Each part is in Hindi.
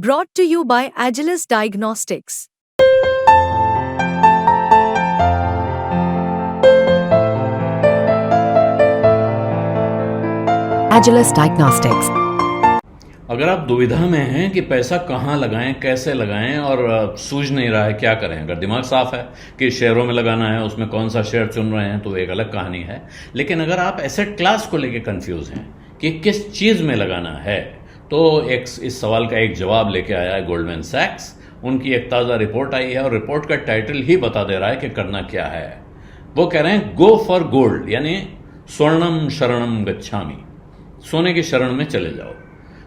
Brought to you by Agilus Diagnostics. Agilus Diagnostics. अगर आप दुविधा में हैं कि पैसा कहाँ लगाएं, कैसे लगाएं और सूझ नहीं रहा है क्या करें, अगर दिमाग साफ है कि शेयरों में लगाना है, उसमें कौन सा शेयर चुन रहे हैं तो एक अलग कहानी है। लेकिन अगर आप एसेट क्लास को लेके कंफ्यूज हैं कि किस चीज़ में लगाना है, तो इस सवाल का एक जवाब लेके आया है गोल्डमैन सैक्स। उनकी एक ताज़ा रिपोर्ट आई है और रिपोर्ट का टाइटल ही बता दे रहा है कि करना क्या है। वो कह रहे हैं गो फॉर गोल्ड, यानी स्वर्णम शरणम गच्छामि, सोने की शरण में चले जाओ।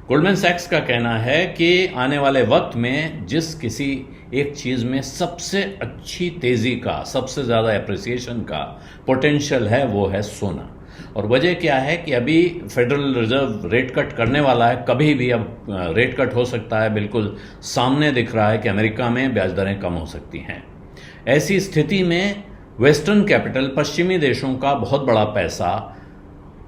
गोल्डमैन सैक्स का कहना है कि आने वाले वक्त में जिस किसी एक चीज़ में सबसे अच्छी तेज़ी का, सबसे ज़्यादा एप्रिसिएशन का पोटेंशियल है वो है सोना। और वजह क्या है कि अभी फेडरल रिजर्व रेट कट करने वाला है, कभी भी अब रेट कट हो सकता है। बिल्कुल सामने दिख रहा है कि अमेरिका में ब्याज दरें कम हो सकती हैं। ऐसी स्थिति में वेस्टर्न कैपिटल, पश्चिमी देशों का बहुत बड़ा पैसा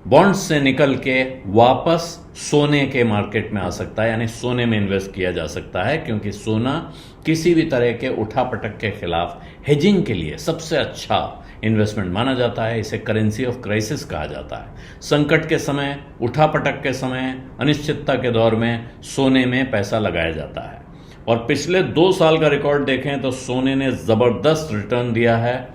बॉन्ड्स से निकल के वापस सोने के मार्केट में आ सकता है, यानी सोने में इन्वेस्ट किया जा सकता है, क्योंकि सोना किसी भी तरह के उठापटक के खिलाफ हेजिंग के लिए सबसे अच्छा इन्वेस्टमेंट माना जाता है। इसे करेंसी ऑफ क्राइसिस कहा जाता है। संकट के समय, उठापटक के समय, अनिश्चितता के दौर में सोने में पैसा लगाया जाता है। और पिछले 2 साल का रिकॉर्ड देखें तो सोने ने ज़बरदस्त रिटर्न दिया है।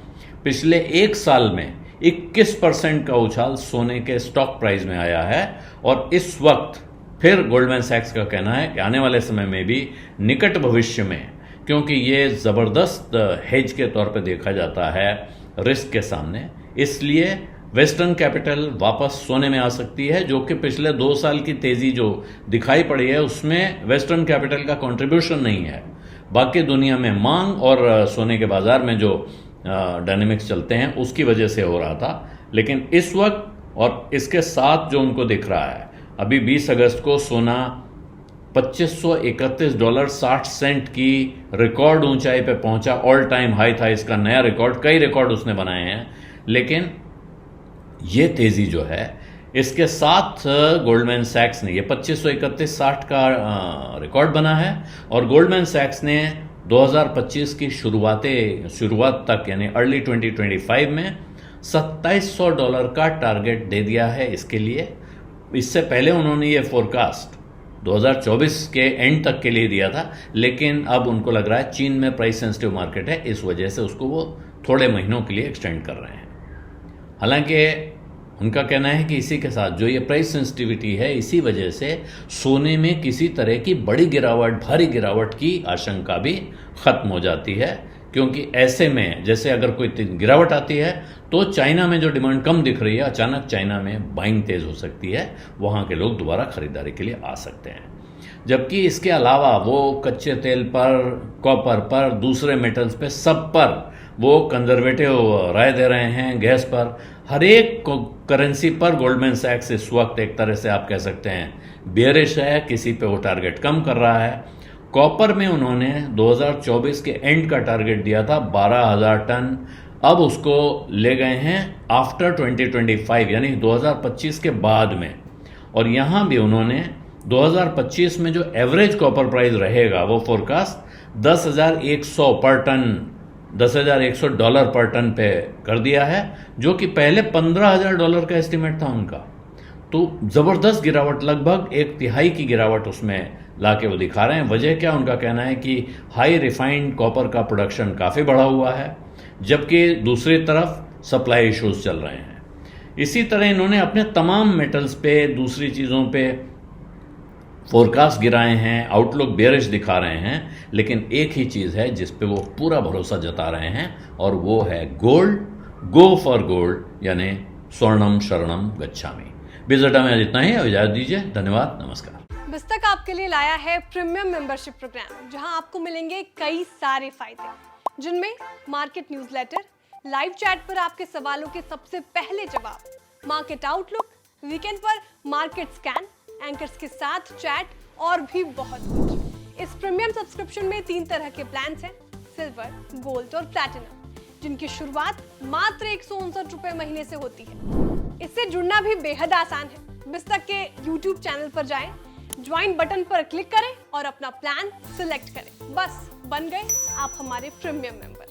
पिछले 1 साल में 21% का उछाल सोने के स्टॉक प्राइस में आया है। और इस वक्त फिर गोल्डमैन सैक्स का कहना है कि आने वाले समय में भी, निकट भविष्य में, क्योंकि ये ज़बरदस्त हेज के तौर पे देखा जाता है रिस्क के सामने, इसलिए वेस्टर्न कैपिटल वापस सोने में आ सकती है, जो कि पिछले 2 साल की तेज़ी जो दिखाई पड़ी है उसमें वेस्टर्न कैपिटल का कंट्रीब्यूशन नहीं है। बाकी दुनिया में मांग और सोने के बाजार में जो डायनेमिक्स चलते हैं उसकी वजह से हो रहा था। लेकिन इस वक्त और इसके साथ जो उनको दिख रहा है, अभी 20 अगस्त को सोना $2531.60 की रिकॉर्ड ऊंचाई पे पहुंचा, ऑल टाइम हाई था इसका, नया रिकॉर्ड, कई रिकॉर्ड उसने बनाए हैं। लेकिन ये तेजी जो है, इसके साथ गोल्डमैन सैक्स ने ये 2531.60 का रिकॉर्ड बना है। और गोल्डमैन सैक्स ने 2025 की शुरुआत तक, यानी अर्ली 2025 में $2700 का टारगेट दे दिया है इसके लिए। इससे पहले उन्होंने ये फोरकास्ट 2024 के एंड तक के लिए दिया था, लेकिन अब उनको लग रहा है चीन में प्राइस सेंसिटिव मार्केट है, इस वजह से उसको वो थोड़े महीनों के लिए एक्सटेंड कर रहे हैं। हालांकि उनका कहना है कि इसी के साथ जो ये प्राइस सेंसिटिविटी है, इसी वजह से सोने में किसी तरह की बड़ी गिरावट, भारी गिरावट की आशंका भी खत्म हो जाती है। क्योंकि ऐसे में जैसे अगर कोई गिरावट आती है तो चाइना में जो डिमांड कम दिख रही है, अचानक चाइना में बाइंग तेज हो सकती है, वहाँ के लोग दोबारा खरीदारी के लिए आ सकते हैं। जबकि इसके अलावा वो कच्चे तेल पर, कॉपर पर, दूसरे मेटल्स पे, सब पर वो कंजर्वेटिव राय दे रहे हैं। गैस पर, हर एक करेंसी पर गोल्डमैन सैक्स इस वक्त एक तरह से आप कह सकते हैं बेयरिश है, किसी पे वो टारगेट कम कर रहा है। कॉपर में उन्होंने 2024 के एंड का टारगेट दिया था 12,000 टन, अब उसको ले गए हैं आफ्टर 2025, यानी 2025 के बाद में। और यहाँ भी उन्होंने 2025 में जो एवरेज कॉपर प्राइस रहेगा वो फोरकास्ट 10,100 पर टन, $10,100 पर टन पे कर दिया है, जो कि पहले $15,000 का एस्टिमेट था उनका। तो ज़बरदस्त गिरावट, लगभग 1/3 की गिरावट उसमें लाके वो दिखा रहे हैं। वजह क्या? उनका कहना है कि हाई रिफाइंड कॉपर का प्रोडक्शन काफ़ी बढ़ा हुआ है, जबकि दूसरी तरफ सप्लाई इश्यूज चल रहे हैं। इसी तरह इन्होंने अपने तमाम मेटल्स पे, दूसरी चीज़ों पे फोरकास्ट गिराए हैं, आउटलुक बेयरिश दिखा रहे हैं। लेकिन एक ही चीज़ है जिस पे वो पूरा भरोसा जता रहे हैं, और वो है गोल्ड। गो फॉर गोल्ड, यानी स्वर्णम शरणम गच्छामि। बिजडा में आज इतना ही, इजाजत दीजिए। धन्यवाद, नमस्कार। बिस्तक आपके लिए लाया है प्रीमियम मेंबरशिप प्रोग्राम, जहां आपको मिलेंगे कई सारे फायदे, जिनमें मार्केट न्यूज़लेटर, लाइव चैट पर आपके सवालों के सबसे पहले जवाब, मार्केट आउटलुक, वीकेंड पर मार्केट स्कैन, एंकर्स के साथ चैट और भी बहुत कुछ। इस प्रीमियम सब्सक्रिप्शन में 3 तरह के प्लान्स हैं, सिल्वर, गोल्ड और प्लैटिनम, जिनकी शुरुआत मात्र 159 रुपए महीने से होती है। इससे जुड़ना भी बेहद आसान है। बिस्तक के YouTube चैनल पर जाएं, ज्वाइन बटन पर क्लिक करें और अपना प्लान सिलेक्ट करें। बस बन गए आप हमारे प्रीमियम मेंबर।